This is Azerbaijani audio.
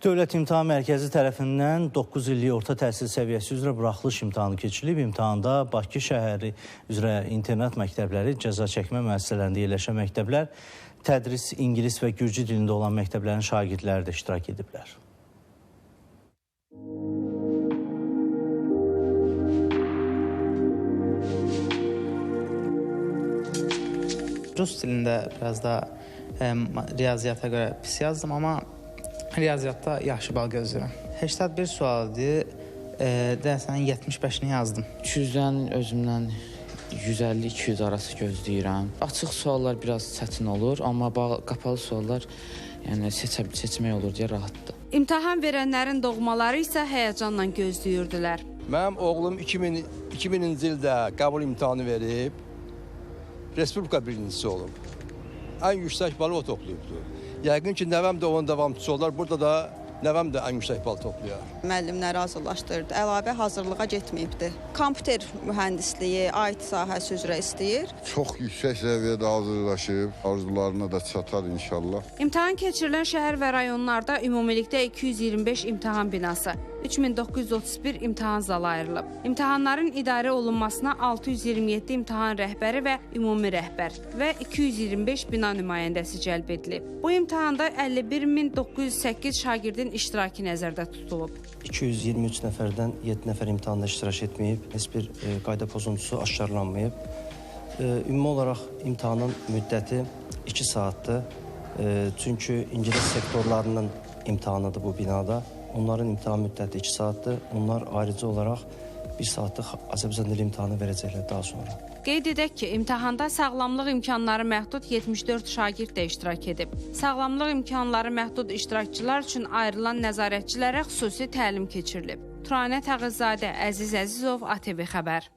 Dövlət İmtahan Mərkəzi tərəfindən 9 illik orta təhsil səviyyəsi üzrə buraxılış imtahanı keçirilib. İmtahanda Bakı şəhəri üzrə internat məktəbləri, cəza çəkmə müəssisələrində yerləşən məktəblər, tədris ingilis və gürcü dilində olan məktəblərin şagirdləri də iştirak ediblər. Rus dilində biraz da riyaziyyata görə pis yazdım, amma riyaziyyatda yaxşı bal gözləyirəm. 81 sualdır, deyəsən 75-ni yazdım. 200-dən özümdən 150-200 arası gözləyirəm. Açıq suallar biraz çətin olur, amma qapalı suallar yəni seçmək olur deyə rahatdır. İmtahan verənlərin doğmaları isə həyəcanla gözləyirdilər. Mənim oğlum 2000-ci ildə qəbul imtahanı verib, Respublika birincisi olub. Ən yüksək balı o toplayıbdır. Yəqin ki, nəvəm də onun davamçısı olar. Burada da nəvəm də ən yüksək bal toplayar. Müəllimləri hazırlaşdırdı. Əlavə hazırlığa getməyibdi. Kompüter mühəndisliyi, IT sahəsi üzrə istəyir. Çox yüksək səviyyədə hazırlaşıb, arzularına da çatar inşallah. İmtahan keçirilən şəhər və rayonlarda ümumilikdə 225 imtahan binası, 3931 imtahan zalı ayrılıb. İmtahanların idarə olunmasına 627 imtahan rəhbəri və ümumi rəhbər və 225 bina nümayəndəsi cəlb edilib. Bu imtahanda 51908 şagirdin iştirakı nəzərdə tutulub. 223 nəfərdən 7 nəfər imtahanda iştirak etməyib, heç bir qayda pozuntusu aşkarlanmayıb. Ümumi olaraq imtahanın müddəti 2 saatdır. Çünki ingilis sektorlarının imtahanıdır bu binada. Onların imtahan müddəti 2 saatdır. Onlar ayrıca olaraq 1 saatlıq Azərbaycan dili imtahanı verəcəklər daha sonra. Qeyd edək ki, imtahanda sağlamlıq imkanları məhdud 74 şagird də iştirak edib. Sağlamlıq imkanları məhdud iştirakçılar üçün ayrılan nəzarətçilərə xüsusi təlim keçirilib. Turanə Tağızadə, Əziz Əzizov, ATV Xəbər.